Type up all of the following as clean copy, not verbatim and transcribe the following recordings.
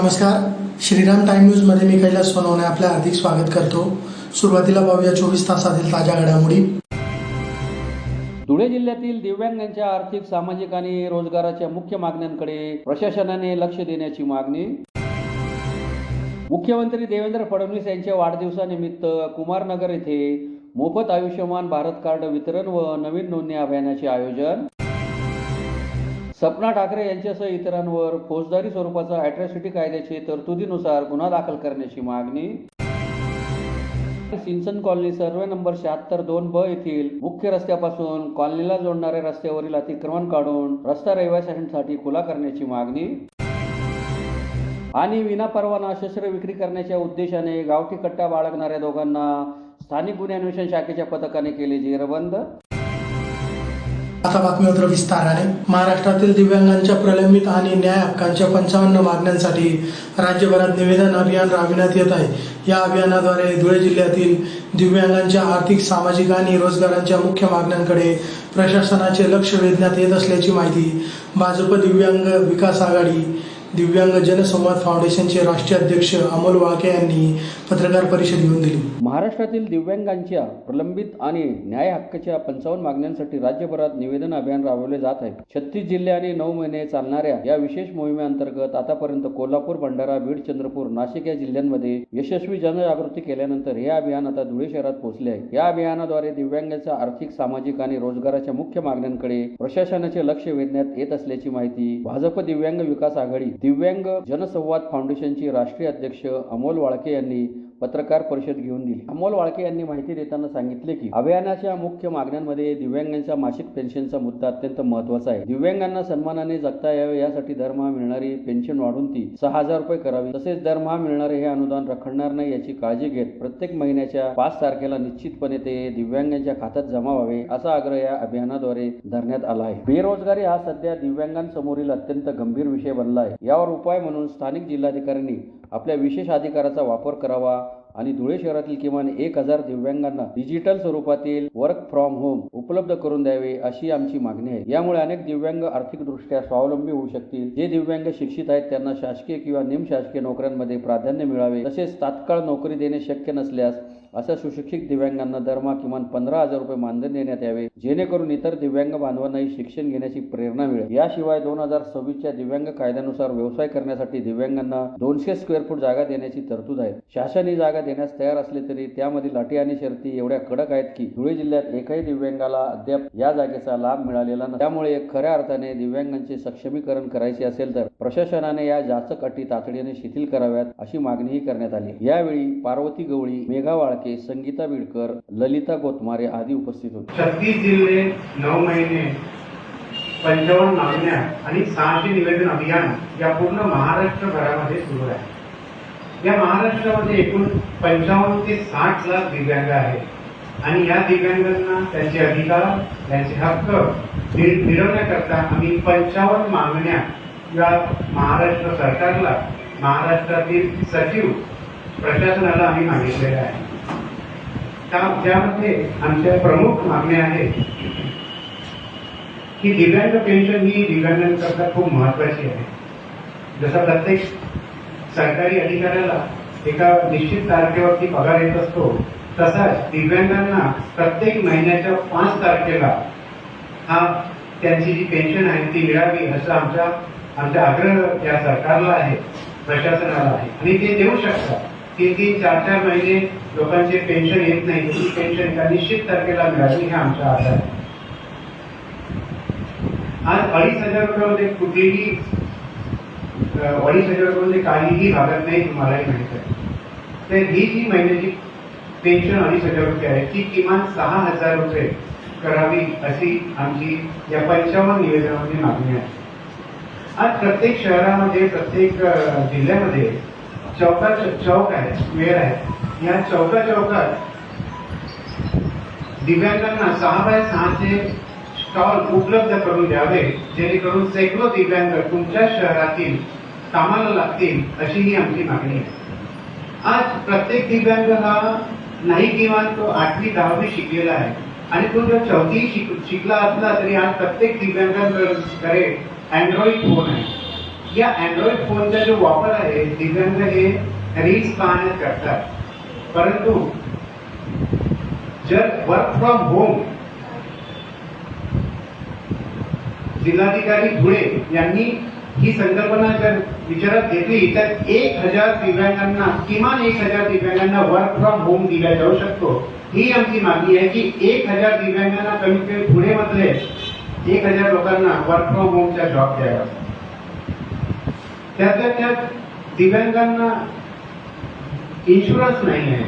नमस्कार, Shriram time news मध्ये मी कैलास सोनवणे आपले हार्दिक स्वागत करतो। सुरुवातीला पाहूया 24 तासातील ताज्या घडामोडी। धुळे जिल्ह्यातील दिव्यांगांच्या आर्थिक, सामाजिक आणि रोजगाराच्या मुख्य मागण्यांकडे प्रशासनाने लक्ष देण्याची मागणी। मुख्यमंत्री देवेंद्र फडणवीस यांच्या वाढदिवसानिमित्त कुमारनगर येथे मोफत आयुष्यमान भारत कार्ड वितरण व नवीन नोंदणी अभियानाचे आयोजन। सपना ठाकरे यांच्यासह इतरांवर फौजदारी स्वरूपाचा अॅट्रॉसिटी कायद्याचे तरतुदीनुसार गुन्हा दाखल करण्याची मागणी। सिंचन कॉलनी सर्वे नंबर 76-2 येथील मुख्य रस्त्यापासून कॉलनीला जोडणाऱ्या रस्त्यावरील अतिक्रमण काढून रस्ता रहिवाशांसाठी खुला करण्याची मागणी। आणि विनापरवाना शस्त्र विक्री करण्याच्या उद्देशाने गावठी कट्टा बाळगणाऱ्या दोघांना स्थानिक गुन्हे अन्वेषण शाखेच्या पथकाने केले जेरबंद। आता बातमीपत्र विस्ताराने। महाराष्ट्रातील दिव्यांगांच्या प्रलंबित आणि न्याय हक्कांच्या 55 मागण्यांसाठी राज्यभरात निवेदन अभियान राबविण्यात येत आहे। या अभियानाद्वारे धुळे जिल्ह्यातील दिव्यांगांच्या आर्थिक, सामाजिक आणि रोजगारांच्या मुख्य मागण्यांकडे प्रशासनाचे लक्ष वेधण्यात येत असल्याची माहिती भाजप दिव्यांग विकास आघाडी दिव्यांग जनसंवाद फाउंडेशनचे राष्ट्रीय अध्यक्ष अमोल वाळके यांनी पत्रकार परिषद घेऊन दिली। महाराष्ट्रातील दिव्यांगांच्या प्रलंबित आणि न्याय हक्काच्या 55 मागण्यांसाठी राज्यभरात निवेदन अभियान राबवले जात आहे। 36 जिल्हे आणि 9 महिने चालणाऱ्या या विशेष मोहिमेअंतर्गत आतापर्यंत कोल्हापूर, भंडारा, बीड, चंद्रपूर, नाशिक या जिल्ह्यांमध्ये यशस्वी जनजागृती केल्यानंतर हे अभियान आता धुळे शहरात पोहोचले आहे। या अभियानाद्वारे दिव्यांगांच्या आर्थिक, सामाजिक आणि रोजगाराच्या मुख्य मागण्यांकडे प्रशासनाचे लक्ष वेधण्यात येत असल्याची माहिती भाजप दिव्यांग विकास आघाडी दिव्यांग जनसंवाद फाउंडेशनचे राष्ट्रीय अध्यक्ष अमोल वाळके यांनी पत्रकार परिषद घेऊन दिली। अमोल वाळके यांनी माहिती देताना सांगितले की अभियानाच्या मुख्य मागण्यांमध्ये दिव्यांगांच्या मासिक पेन्शनचा मुद्दा अत्यंत महत्त्वाचा आहे। दिव्यांगांना सन्मानाने जगता यावे यासाठी दरमहा मिळणारी पेन्शन वाढून ती 6,000 रुपये करावी, तसेच दरमहा मिळणारे हे अनुदान रखडणार नाही याची काळजी घेत प्रत्येक महिन्याच्या 5 तारखेला निश्चितपणे ते दिव्यांगांच्या खात्यात जमा व्हावे असा आग्रह या अभियानाद्वारे धरण्यात आला आहे। बेरोजगारी हा सध्या दिव्यांगांसमोरील अत्यंत गंभीर विषय बनला आहे। यावर उपाय म्हणून स्थानिक जिल्हाधिकाऱ्यांनी आपल्या विशेष अधिकाराचा वापर करावा आणि धुळे शहरातील किमान 1000 दिव्यांगांना डिजिटल स्वरूपातील वर्क फ्रॉम होम उपलब्ध करून द्यावे अशी आमची मागणी आहे। यामुळे अनेक दिव्यांग आर्थिकदृष्ट्या स्वावलंबी होऊ शकतील। जे दिव्यांग शिक्षित आहेत त्यांना शासकीय किंवा निमशासकीय नोकऱ्यांमध्ये प्राधान्य मिळावे, तसेच तात्काळ नोकरी देणे शक्य नसल्यास अशा सुशिक्षित दिव्यांगांना दरमहा किमान 15,000 रुपये मानधन देण्यात यावे, जेणेकरून इतर दिव्यांग बांधवांनाही शिक्षण घेण्याची प्रेरणा मिळेल। याशिवाय 2026च्या दिव्यांग कायद्यानुसार व्यवसाय करण्यासाठी दिव्यांगांना 200 स्क्वेअर फूट जागा देण्याची तरतूद आहे। शासन ही जागा देण्यास तयार असले तरी त्यामधील अटी आणि शर्ती एवढ्या कडक आहेत की धुळे जिल्ह्यात एकही दिव्यांगाला अद्याप या जागेचा लाभ मिळालेला नाही। त्यामुळे खऱ्या अर्थाने दिव्यांगांचे सक्षमीकरण करायचे असेल तर प्रशासनाने या जाचक अटी तातडीने शिथिल कराव्यात अशी मागणीही करण्यात आली। यावेळी पार्वती गवळी, मेघा वाळके, संगीता बिडकर, ललिता गोतमारे आदी उपस्थित होते। 36 जिल्हे, 9 महिने, 55 मागण्या आणि 600 निवेदन अभियान या पूर्ण महाराष्ट्रभरामध्ये सुरू आहे। या महाराष्ट्रामध्ये एकूण 55 ते 60 लाख दिव्यांग आहेत आणि या दिव्यांगांना त्यांचे अधिकार, त्यांचे हक्क मिळवण्याकरता आम्ही 55 मागण्या या महाराष्ट्र सरकारला, महाराष्ट्रातील सचिव प्रशासनाला आम्ही मागितलेल्या आहे। त्यामध्ये आमच्या प्रमुख मागण्या आहेत की दिव्यांग पेन्शन ही दिव्यांगांकरता खूप महत्वाची आहे। जसं प्रत्येक सरकारी अधिकाऱ्याला एका निश्चित तारखेवरती पगार येत असतो, तसाच दिव्यांगांना प्रत्येक महिन्याच्या 5 तारखेला त्यांची जी पेन्शन आहे ती मिळावी असा आमचा आग्रह या सरकारला आहे, प्रशासनाला आहे आणि ते देऊ शकतात। 3-3, 4-4 महिने लोकांचे पेन्शन येत नाही, ती पेन्शन एका निश्चित तारखेला मिळावी हे आमचा आग्रह आहे। आज 2,500 रुपयामध्ये कुठलीही 2,500 रुपयामध्ये काहीही भागत नाही, तुम्हालाही माहित आहे। तर ही जी महिन्याची पेन्शन 2,500 रुपये आहे ती किमान 6,000 रुपये करावी अशी आमची या 55 निवेदनामध्ये मागणी आहे। आज प्रत्येक शहरामध्ये, प्रत्येक जिल्ह्यामध्ये चौक आहे, स्क्वेअर आहे। या चौकात दिव्यांगांना 6x6चे स्टॉल उपलब्ध करून द्यावे, जेणेकरून शेकडो दिव्यांग तुमच्या शहरातील कामाला लागतील अशी ही आमची मागणी आहे। आज प्रत्येक दिव्यांग हा नाही किमान तो 8वी 10वी शिकलेला आहे आणि तो जर 4थी शिकला असला तरी आज प्रत्येक दिव्यांगांकडे अँड्रॉइड फोन आहे। या अँड्रॉइड फोनचा जो वापर आहे दिव्यांग हे रील्स पाहण्यात करतात, परंतु जर वर्क फ्रॉम होम जिल्हाधिकारी धुळे यांनी ही संकल्पना जर विचारात घेतली तर 1000 दिव्यांगांना, किमान 1000 दिव्यांगांना वर्क फ्रॉम होम दिला जाऊ शकतो. ही आमची मागणी आहे की 1000 दिव्यांगांना कमीत कमी पुणेमधले 1000 लोकांना वर्क फ्रॉम होमचा जॉब द्यावा. त्यातल्या त्यात दिव्यांगांना इन्शुरन्स नाही आहे,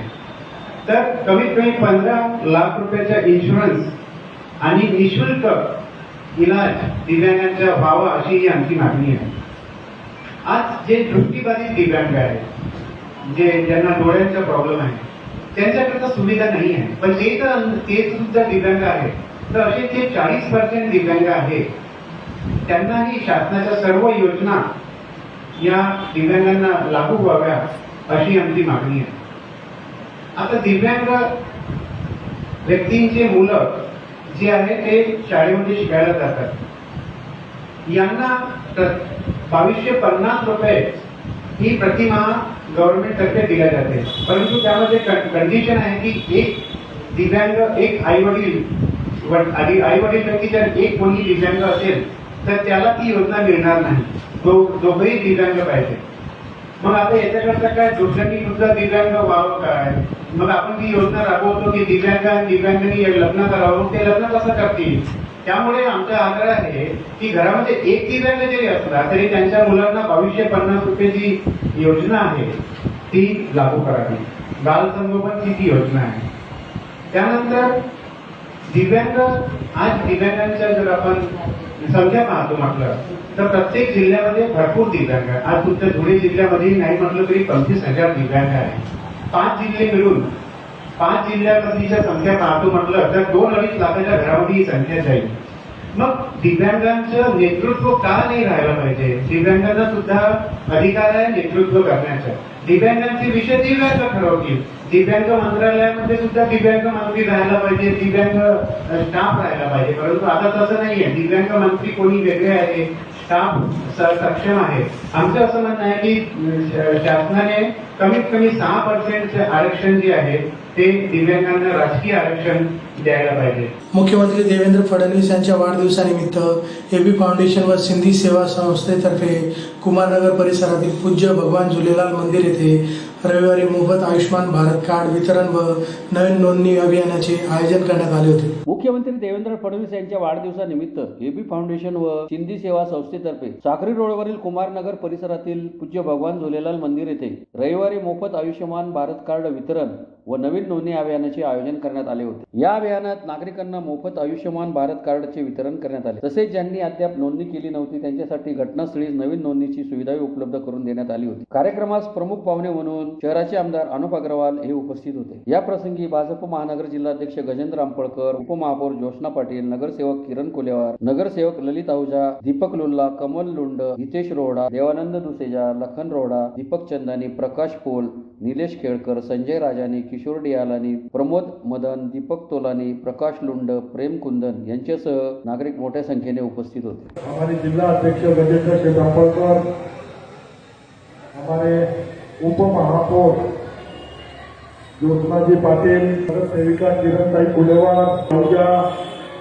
तर कमीत कमी 15 लाख रुपयाचा इन्शुरन्स आणि निशुल्क इलाज दिव्यांगांचा व्हावा अशी ही आमची मागणी आहे. आज जे दृष्टीबाधित दिव्यांग आहेत, ज्यांना डोळ्यांचा प्रॉब्लेम आहे, त्यांच्याकरता सुविधा नाही आहे, पण ते सुद्धा दिव्यांग आहेत. तर असे जे 40% दिव्यांग आहेत त्यांनाही शासनाच्या सर्व योजना या दिव्यांगांना लागू व्हाव्या अशी आमची मागणी आहे. आता दिव्यांग व्यक्तींचे मुलं जे आहे ते शाळेमध्ये शिकायला जातात. यांना 2250 रुपये ही प्रतिमाह गव्हर्नमेंट तर्फे दिल्या जाते, परंतु त्यामध्ये कंडिशन आहे की एक दिव्यांग, एक आई वडील पैकी जर एक कोणी दिव्यांग असेल तर त्याला ती योजना मिळणार नाही. दोघंही दिव्यांग पाहिजे. मग आता याच्याकरता काय दुसऱ्यांनी सुद्धा दिव्यांग व्हावं काय? मग आपण ती योजना राबवतो की दिव्यांगांनी लग्न करावं, ते लग्न कसं करतील? त्यामुळे आमचा आग्रह आहे की घरामध्ये एक दिव्यांग जरी असला तरी त्यांच्या मुलांना 2250 रुपये जी योजना आहे ती लागू करावी. बाल संगोपनची ती योजना आहे. त्यानंतर दिव्यांग, आज दिव्यांगांच्या जर आपण संख्या पाहतो म्हटलं तर प्रत्येक जिल्ह्यामध्ये भरपूर दिव्यांग आहे. आज तुमच्या धुळे जिल्ह्यामध्ये नाही म्हटलं तरी 25,000 दिव्यांग आहे. 5 जिल्हे मिळून 5 जिल्ह्यामधलीच्या संख्या पाहतो म्हटलं तर 2-2.5 लाखाच्या घरामध्ये ही संख्या जाईल. मग दिव्यांगांचं नेतृत्व का नाही राहायला पाहिजे? दिव्यांगांना सुद्धा अधिकार आहे नेतृत्व करण्याचा. दिव्यांगांचे विषय दिव्यांग ठरवतील. दिव्यांग मंत्रालयामध्ये सुद्धा दिव्यांग मंत्री राहायला पाहिजे, दिव्यांग स्टाफ राहायला पाहिजे, परंतु आता तसं नाहीये. दिव्यांग मंत्री कोणी वेगळे आहे, स्टाफ सक्षम आहे. आमचं असं म्हणणं आहे की शासनाने कमीत कमी 6% आरक्षण जे आहे ते दिव्यांगांना राजकीय आरक्षण द्यायला पाहिजे. मुख्यमंत्री देवेंद्र फडणवीस यांच्या वाढदिवसानिमित्त एबी फाउंडेशन व सिंधी सेवा संस्थेतर्फे कुमारनगर परिसरातील पूज्य भगवान झुलेलाल मंदिर येथे रविवारी मोफत आयुष्मान भारत कार्ड वितरण व नवीन नोंदणी अभियानाचे आयोजन करण्यात आले होते. मुख्यमंत्री देवेंद्र फडणवीस यांच्या वाढदिवसानिमित्त एबी फाउंडेशन व सिंधी सेवा संस्थेतर्फे साक्री रोडवरील कुमारनगर परिसरातील पूज्य भगवान झुलेलाल मंदिर येथे रविवारी मोफत आयुष्यमान भारत कार्ड वितरण व नवीन नोंदणी अभियानाचे आयोजन करण्यात आले होते. या अभियानात नागरिकांना मोफत आयुष्यमान भारत कार्डचे वितरण करण्यात आले. तसेच ज्यांनी अद्याप नोंदणी केली नव्हती त्यांच्यासाठी घटनास्थळी नवीन नोंदणीची सुविधाही उपलब्ध करून देण्यात आली होती. कार्यक्रमास प्रमुख पाहुणे म्हणून शहराचे आमदार अनुप अग्रवाल हे उपस्थित होते. या प्रसंगी भाजप महानगर जिल्हाध्यक्ष गजेंद्र आंबळकर, उपमहापौर ज्योत्स्ना पाटील, नगरसेवक किरण कोलेवार, नगरसेवक ललित आहुजा, दीपक लुल्ला, कमल लुंड, हितेश रोहडा, देवानंद दुसेजा, लखन रोहडा, दीपक चंदानी, प्रकाश पोल, निलेश केळकर, संजय राजानी, किशोर डियालानी, प्रमोद मदन, दीपक तोलानी, प्रकाश लुंड, प्रेम कुंदन यांच्यासह नागरिक मोठ्या संख्येने उपस्थित होते. हमारे जिला अध्यक्ष गजेंद्र शेठ आंबळकर, हमारे उप महापौर ज्योत्स्ना जी पाटिल, नगर सेविका किरण कोलेवार,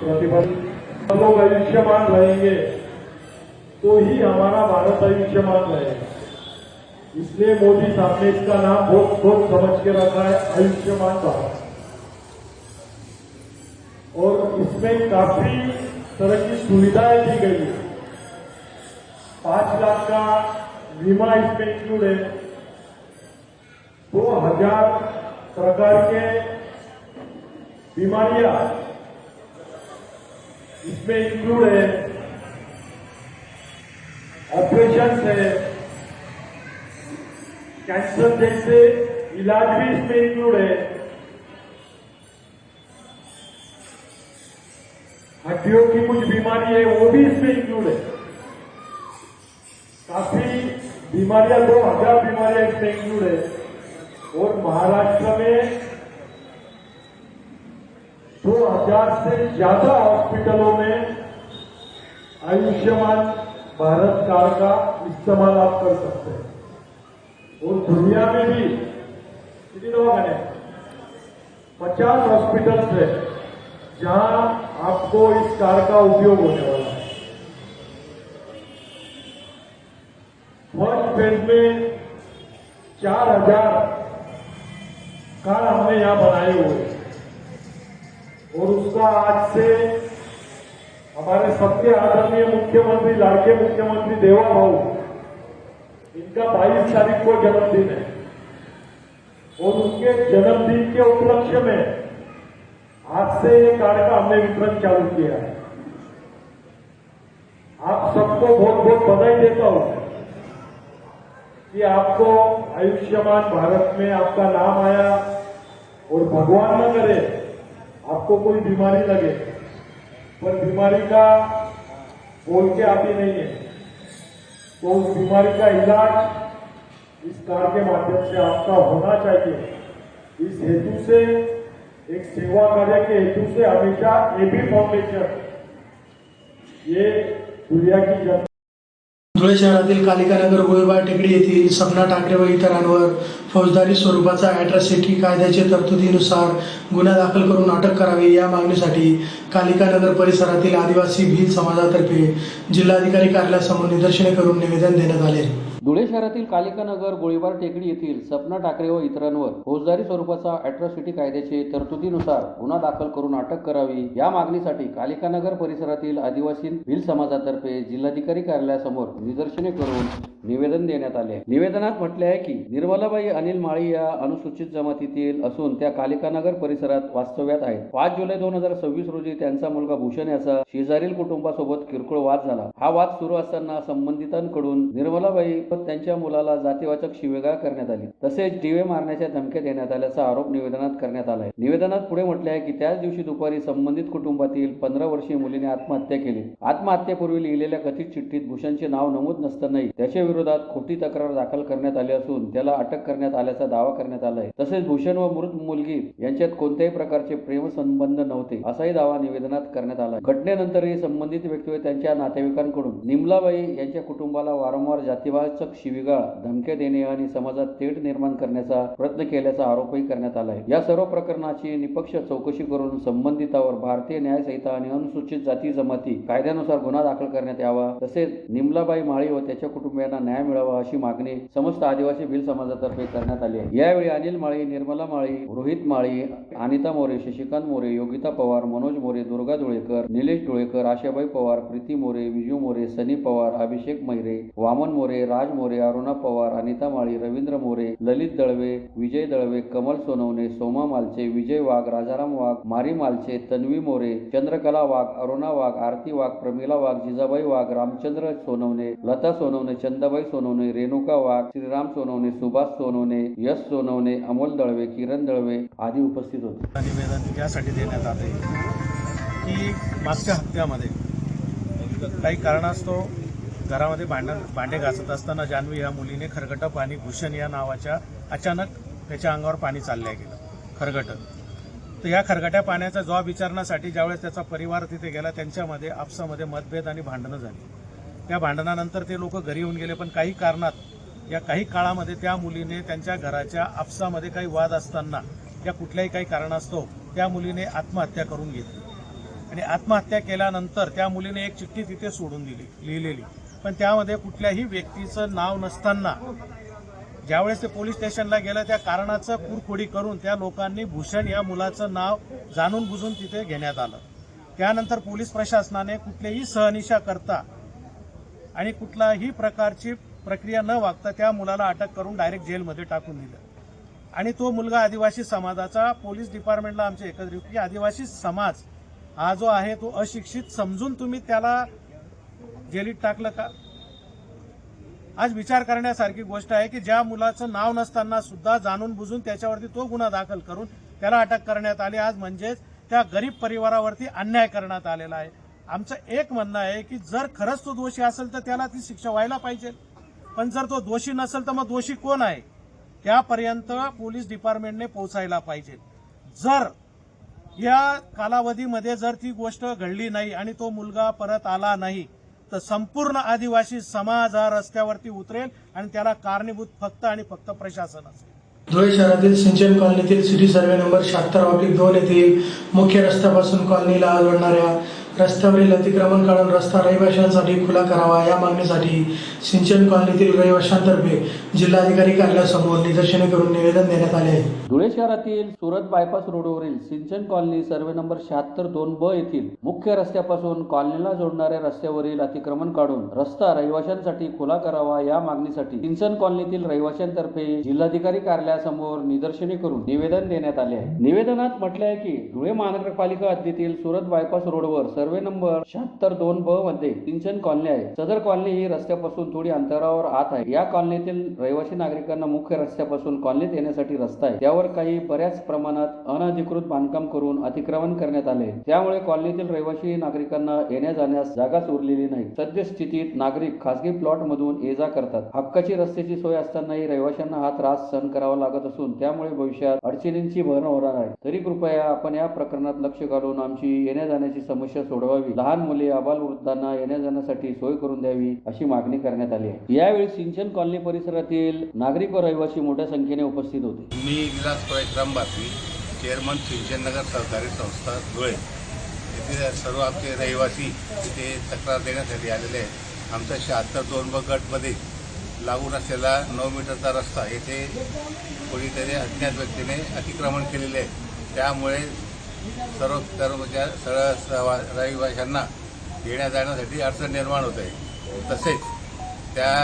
प्रतिभा, हम लोग आयुष्यमान रहेंगे तो ही हमारा भारत आयुष्यमान रहेगा. इसलिए मोदी साहब ने इसका नाम बहुत सोच समझ के रखा है, आयुष्यमान भारत. और इसमें काफी तरह की सुविधाएं दी गई है. 5 लाख का बीमा इसमें इंक्लूड है. 2000 प्रकार के बीमारियां इसमें इंक्लूड है. ऑपरेशन है, कैंसर जैसे इलाज भी इसमें इंक्लूड है. हड्डियों की कुछ बीमारी है वो भी इसमें इंक्लूड है. काफी बीमारियां, 2000 बीमारियां इसमें इंक्लूड है. और महाराष्ट्र में 2000 से ज्यादा हॉस्पिटलों में आयुष्मान भारत कार्ड का इस्तेमाल आप कर सकते हैं। और दुनिया में भी कितने दवाखाने 50 हॉस्पिटल्स है जहां आपको इस कार का उपयोग होने वाला है। फर्स्ट फेज में 4000 कार हमने यहां बनाए हुए हैं और उसका आज से हमारे सबके आदरणीय मुख्यमंत्री, लाड़के मुख्यमंत्री देवा भाऊ, इनका 22 तारीख को जन्मदिन है और उनके जन्मदिन के उपलक्ष्य में आज से ये कार का हमने वितरण चालू किया है। आप सबको बहुत बहुत बधाई देता हूं कि आपको आयुष्मान भारत में आपका नाम आया और भगवान न करे आपको कोई बीमारी लगे, पर बीमारी का बोल के आती नहीं है, तो उस बीमारी का इलाज इस कार के माध्यम से आपका होना चाहिए। इस हेतु से, एक सेवा कार्य के हेतु से हमेशा एबी फाउंडेशन ये दुनिया की जनता धुळे शहरातील कालिकानगर गोळीबार टेकडी येथील सपना ठाकरे व इतरांवर फौजदारी स्वरूपाचा अॅट्रॉसिटी कायद्याच्या तरतुदीनुसार गुन्हा दाखल करून अटक करावी या मागणीसाठी कालिकानगर परिसरातील आदिवासी भील समाजातर्फे जिल्हाधिकारी कार्यालयासमोर निदर्शने करून निवेदन देण्यात आले। धुळे शहरातील कालिकानगर गोळीबार टेकडी येथील सपना ठाकरे व इतरांवर फौजदारी स्वरूपाचा अॅट्रॉसिटी कायद्याचे तरतुदीनुसार गुन्हा दाखल करून अटक करावी या मागणीसाठी कालिकानगर परिसरातील आदिवासी भील समाजातर्फे जिल्हाधिकारी कार्यालयासमोर निदर्शने करून निवेदन देण्यात आले। निवेदनात म्हटले आहे की निर्मलाबाई अनिल माळी या अनुसूचित जमातीतील असून त्या कालिकानगर परिसरात वास्तव्यात आहेत। 5 जुलै 2026 रोजी त्यांचा मुलगा भूषण याचा शेजारील कुटुंबासोबत किरकोळ वाद झाला। हा वाद सुरू असताना संबंधितांकडून निर्मलाबाई व त्यांच्या मुलाला जातीवाचक शिवीगाळ करण्यात आली, तसेच डिवे मारण्याच्या धमक्या देण्यात आल्याचा आरोप निवेदनात करण्यात आला आहे। निवेदनात पुढे म्हटले आहे की त्याच दिवशी दुपारी संबंधित कुटुंबातील 15 वर्षीय मुलीने आत्महत्या केली। आत्महत्येपूर्वी लिहिलेल्या कथित चिठ्ठीत भूषणचे नाव नमूद नसतानाही त्याच्या विरोधात खोटी तक्रार दाखल करण्यात आली असून त्याला अटक करण्यात आल्याचा दावा करण्यात आला आहे। तसेच भूषण व मृत मुलगी यांच्यात कोणत्याही प्रकारचे प्रेम संबंध नव्हते असाही दावा निवेदनात करण्यात आला आहे। घटनेनंतरही संबंधित व्यक्ती व त्यांच्या नातेवाईकांकडून निमलाबाई यांच्या कुटुंबाला वारंवार जातीवाचक शिवीगाळ, धमक्या देणे आणि समाजात तेढ निर्माण करण्याचा प्रयत्न केल्याचा आरोपही करण्यात आला आहे। या सर्व प्रकरणाची निष्पक्ष चौकशी करून संबंधितावर भारतीय न्याय संहिता आणि अनुसूचित जाती जमाती कायद्यानुसार गुन्हा दाखल करण्यात यावा, तसेच निमलाबाई माळी व त्याच्या कुटुंबियांना न्याय मिळावा अशी मागणी समस्त आदिवासी भील समाजातर्फे करण्यात आली आहे। यावेळी अनिल माळी, निर्मला माळी, रोहित माळी, अनिता मोरे, शशिकांत मोरे, योगिता पवार, मनोज मोरे, दुर्गा धुळेकर, निलेश धुळेकर, आशाबाई पवार, प्रीती मोरे, विजू मोरे, सनी पवार, अभिषेक मैरे, वामन मोरे, राज मोरे, अरुणा पवार, अनिता माळी, रवींद्र मोरे, ललित दळवे, विजय दळवे, कमल सोनवणे, सोमा मालचे, विजय वाघ, राजाराम वाघ, मारी मालचे, तन्वी मोरे, चंद्रकला वाघ, अरुणा वाघ, आरती वाघ, प्रमिला वाघ, जिजाबाई वाघ, रामचंद्र सोनवणे, लता सोनवणे, चंदाबाई सोनवणे, रेणुका वाघ, श्रीराम सोनवणे, सुभाष सोनवणे, यश सोनवणे, अमोल दळवे, किरण दळवे आदी उपस्थित होते। निवेदन यासाठी देण्यात आले की मागच्या हप्त्यामध्ये काही कारणास्तव घरामध्ये भांडे घासत असताना जान्हवी या मुलीने खरगट पाणी भूषण या नावाच्या अचानक त्याच्या अंगावर पाणी चालल्या गेलं खरगट। तर या खरगट्या पाण्याचा जबाब विचारण्यासाठी ज्यावेळेस त्याचा परिवार तिथे गेला त्यांच्यामध्ये आपसामध्ये मतभेद आणि भांडणं झाली। त्या भांडणानंतर ते लोक घरी येऊन गेले, पण काही कारणात या काही काळामध्ये त्या मुलीने त्यांच्या घराच्या आपसामध्ये काही वाद असताना या कुठल्याही काही कारणास्तव त्या मुलीने आत्महत्या करून घेतली आणि आत्महत्या केल्यानंतर त्या मुलीने एक चिठ्ठी तिथे सोडून दिली लिहिलेली, पण त्यामध्ये कुठल्याही व्यक्तीचं नाव नसताना ज्यावेळेस ते पोलीस स्टेशनला गेलं त्या कारणाचं कुरखोडी करून त्या लोकांनी भूषण या मुलाचं नाव जाणून बुजून तिथे घेण्यात आलं। त्यानंतर पोलीस प्रशासनाने कुठलीही सहनिशा करता आणि कुठलाही प्रकारची प्रक्रिया न वागता त्या मुलाला अटक करून डायरेक्ट जेलमध्ये टाकून दिलं आणि तो मुलगा आदिवासी समाजाचा पोलीस डिपार्टमेंटला आमचे एकत्रित की आदिवासी समाज हा जो आहे तो अशिक्षित समजून तुम्ही त्याला जेलीत टाकलं का? आज विचार करण्यासारखी गोष्ट आहे की ज्या मुलाचं नाव नसताना सुद्धा जाणून बुजून त्याच्यावरती तो गुन्हा दाखल करून त्याला अटक करण्यात आली। आज म्हणजेच त्या गरीब परिवारावरती अन्याय करण्यात आलेला आहे। आमचं एक म्हणणं आहे की जर खरंच तो दोषी असेल तर त्याला ती शिक्षा व्हायला पाहिजे, पण जर तो दोषी नसेल तर मग दोषी कोण आहे त्यापर्यंत पोलीस डिपार्टमेंटने पोहोचायला पाहिजे। जर या कालावधीमध्ये जर ती गोष्ट घडली नाही आणि तो मुलगा परत आला नाही तर संपूर्ण आदिवासी समाज हा रस्त्यावरती उतरेल आणि त्याला कारणीभूत फक्त आणि फक्त प्रशासन असेल. धुळे शहरातील सिंचन कॉलनीतील सिटी सर्वे नंबर 76/2 येथील मुख्य रस्त्यापासून कॉलनीला जोडणाऱ्या रस्त्यावरील अतिक्रमण काढून रस्ता रहिवाशांसाठी खुला करावा या मागणीसाठी सिंचन कॉलनीतील रहिवाशांतर्फे जिल्हाधिकारी कार्यालयासमोर निदर्शने करून निवेदन देण्यात आले आहे. धुळे शहरातील सुरत बायपास रोडवरील सिंचन कॉलनी सर्वे नंबर 76/2 येथील मुख्य रस्त्यापासून कॉलनीला जोडणाऱ्या रस्त्यावरील अतिक्रमण काढून रस्ता रहिवाशांसाठी खुला करावा या मागणीसाठी सिंचन कॉलनीतील रहिवाशांतर्फे जिल्हाधिकारी कार्यालयासमोर निदर्शने करून निवेदन देण्यात आले आहे. निवेदनात म्हटले आहे की धुळे महानगरपालिका हद्दीतील सुरत बायपास रोडवर सर्वे नंबर 76/2 मध्ये सिंचन कॉलनी आहे. सदर कॉलनी ही रस्त्यापासून थोडी अंतरावर आत आहे. या कॉलनीतील रहिवासी नागरिकांना मुख्य रस्त्यापासून कॉलनीत येण्यासाठी रस्ता आहे, त्यावर काही बऱ्याच प्रमाणात अनधिकृत बांधकाम करून अतिक्रमण करण्यात आले. त्यामुळे कॉलनीतील रहिवासी नागरिकांना येण्या जाण्यास जागाच उरलेली नाही. सद्यस्थितीत नागरिक खासगी प्लॉट मधून ये जा करतात. हक्काची रस्त्याची सोय असतानाही रहिवाशांना हा त्रास सहन करावा लागत असून त्यामुळे भविष्यात अडचणींची भर होणार आहे. तरी कृपया आपण या प्रकरणात लक्ष घालून आमची येण्या जाण्याची समस्या सोडवावी. लहान मुले आबालवृद्धांना येण्या जाण्यासाठी सोय करून द्यावी अशी मागणी करण्यात आली आहे. यावेळी सिंचन कॉलनी परिसरातील नागरिक व रहिवासी मोठ्या संख्येने उपस्थित होते. मी विलास परशुराम बापी, चेअरमन सिंचन नगर सहकारी संस्था धुळे. येथे सर्व आमचे रहिवासी इथे तक्रार देण्यासाठी आलेले आहेत. आमच्या 76/2 गटमध्ये लागून असलेला 9 मीटरचा रस्ता येथे कोणीतरी अज्ञात व्यक्तीने अतिक्रमण केलेले आहे. त्यामुळे सर्व रहिवाशांना येण्या जाण्यासाठी अडचण निर्माण होत आहे. तसेच त्या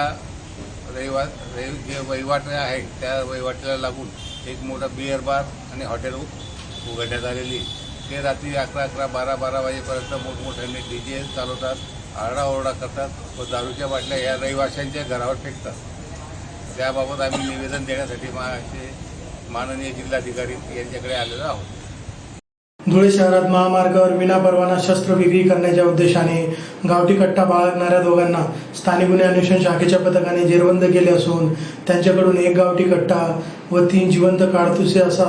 जे वहिवाट आहे त्या वहिवाटीला लागून एक मोठा बिअर बार आणि हॉटेल उघडण्यात आलेली. ते रात्री 11, 12 वाजेपर्यंत मोठमोठ्याने DJ चालवतात, आरडाओरडा करतात व दारूच्या बाटल्या या रहिवाशांच्या घरावर फेकतात. त्याबाबत आम्ही निवेदन देण्यासाठी माननीय जिल्हाधिकारी यांच्याकडे आलेलो आहोत. धुळे शहरात महामार्गावर विनापरवाना शस्त्र विक्री करण्याच्या उद्देशाने गावठी कट्टा बाळगणाऱ्या दोघांना स्थानिक गुन्हे अन्वेषण शाखेच्या पथकाने जेरबंद केले असून त्यांच्याकडून 1 गावठी कट्टा व 3 जिवंत काडतुसे असा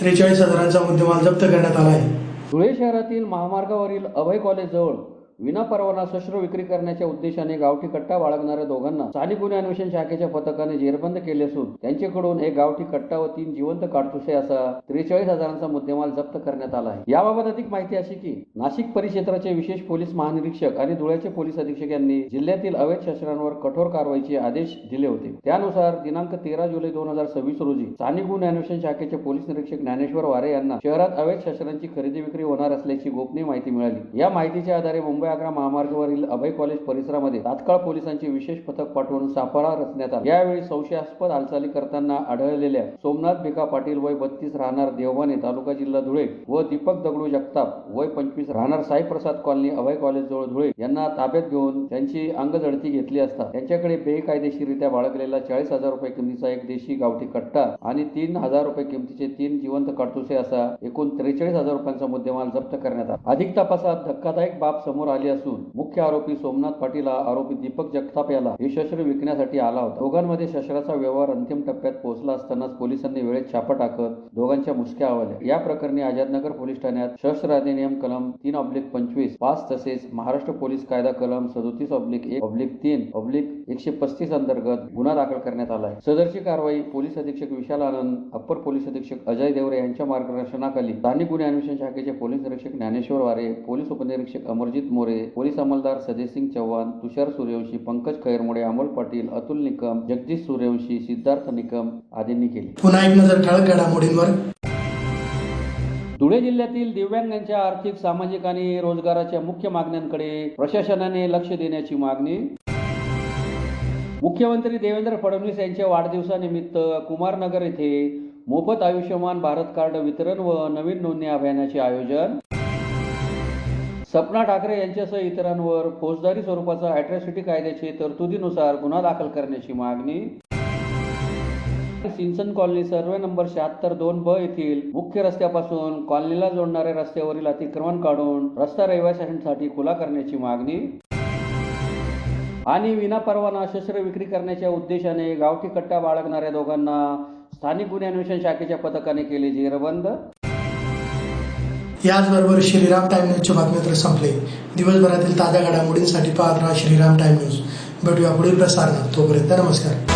43,000चा मुद्देमाल जप्त करण्यात आला आहे. धुळे शहरातील महामार्गावरील अभय कॉलेज जवळ विनापरवाना शस्त्र विक्री करण्याच्या उद्देशाने गावठी कट्टा बाळगणाऱ्या दोघांना स्थानिक गुन्हे अन्वेषण शाखेच्या पथकाने जेरबंद केले असून त्यांच्याकडून 1 गावठी कट्टा व 3 जिवंत काडतुसे असा 43,000चा मुद्देमाल जप्त करण्यात आला आहे. याबाबत अधिक माहिती अशी की नाशिक परिक्षेत्राचे विशेष पोलीस महानिरीक्षक आणि धुळ्याचे पोलीस अधीक्षक यांनी जिल्ह्यातील अवैध शस्त्रांवर कठोर कारवाईचे आदेश दिले होते. त्यानुसार दिनांक 13 जुलै 2026 रोजी स्थानिक गुन्हे अन्वेषण शाखेचे पोलीस निरीक्षक ज्ञानेश्वर वारे यांना शहरात अवैध शस्त्रांची खरेदी विक्री होणार असल्याची गोपनीय माहिती मिळाली. या माहितीच्या आधारे मुंबई आग्रा महामार्गावरील अभय कॉलेज परिसरामध्ये तात्काळ पोलिसांचे विशेष पथक पाठवून सापळा रचण्यात आला. यावेळी संशयास्पद हालचाली करताना आढळलेल्या सोमनाथ भिका पाटील वय 32 राहणार देवबाने तालुका जिल्हा धुळे व दीपक दगडू जगताप वय 25 राहणार साईप्रसाद कॉलनी अभय कॉलेज जवळ धुळे यांना ताब्यात घेऊन त्यांची अंगजडती घेतली असता त्यांच्याकडे बेकायदेशीररित्या बाळगलेला 40,000 रुपये किमतीचा 1 देशी गावठी कट्टा आणि 3,000 रुपये किमतीचे 3 जिवंत काडतुसे असा एकूण 43,000 रुपयांचा मुद्देमाल जप्त करण्यात आला. अधिक तपासात धक्कादायक बाब समोर आली असून मुख्य आरोपी सोमनाथ पाटील हा आरोपी दीपक जगताप याला हे शस्त्र विकण्यासाठी आला होता. दोघांमध्ये शस्त्राचा व्यवहार अंतिम टप्प्यात पोहोचला असतानाच पोलिसांनी वेळेत छापा टाकत दोघांच्या मुसक्या आवळल्या. या प्रकरणी आझादनगर पोलीस ठाण्यात शस्त्र अधिनियम कलम 3/25, 5 तसेच महाराष्ट्र पोलीस कायदा कलम 37/1/3/135 अंतर्गत गुन्हा दाखल करण्यात आला आहे. सदरची कारवाई पोलीस अधीक्षक विशाल आनंद, अप्पर पोलीस अधीक्षक अजय देवरे यांच्या मार्गदर्शनाखाली स्थानिक गुन्हे अन्वेषण शाखेचे पोलीस निरीक्षक ज्ञानेश्वर वारे, पोलीस उपनिरीक्षक अमरजीत मोरे, पोलीस अंमलदार सदेसिंग चव्हाण, तुषार सूर्यवंशी, पंकज खैरमोडे, अमोल पाटील, अतुल निकम, जगदीश सूर्यवंशी, सिद्धार्थ निकम आदींनी केली. पुन्हा एक नजर ठळक घडामोडींवर. धुळे जिल्ह्यातील दिव्यांगांच्या आर्थिक, सामाजिक आणि रोजगाराच्या मुख्य मागण्यांकडे प्रशासनाने लक्ष देण्याची मागणी. मुख्यमंत्री देवेंद्र फडणवीस यांच्या वाढदिवसानिमित्त कुमारनगर येथे मोफत आयुष्यमान भारत कार्ड वितरण व नवीन नोंदणी अभियानाचे आयोजन. सपना ठाकरे यांच्यासह इतरांवर फौजदारी स्वरूपाचा अॅट्रॉसिटी कायद्याचे तरतुदीनुसार गुन्हा दाखल करण्याची मागणी. सिंचन कॉलनी सर्वे नंबर 76/2 येथील मुख्य रस्त्यापासून कॉलनीला जोडणाऱ्या रस्त्यावरील अतिक्रमण काढून रस्ता रहिवाशांसाठी खुला करण्याची मागणी. आणि विनापरवाना शस्त्र विक्री करण्याच्या उद्देशाने गावठी कट्टा बाळगणाऱ्या दोघांना स्थानिक गुन्हे अन्वेषण शाखेच्या पथकाने केले जेरबंद. याचबरोबर श्रीराम टाइम न्यूजचे बातमीपत्र संपले. दिवसभरातील ताज्या घडामोडींसाठी पाहत राहा श्रीराम टाइम न्यूज. भेटूया पुढील प्रसारणात. तोपर्यंत नमस्कार.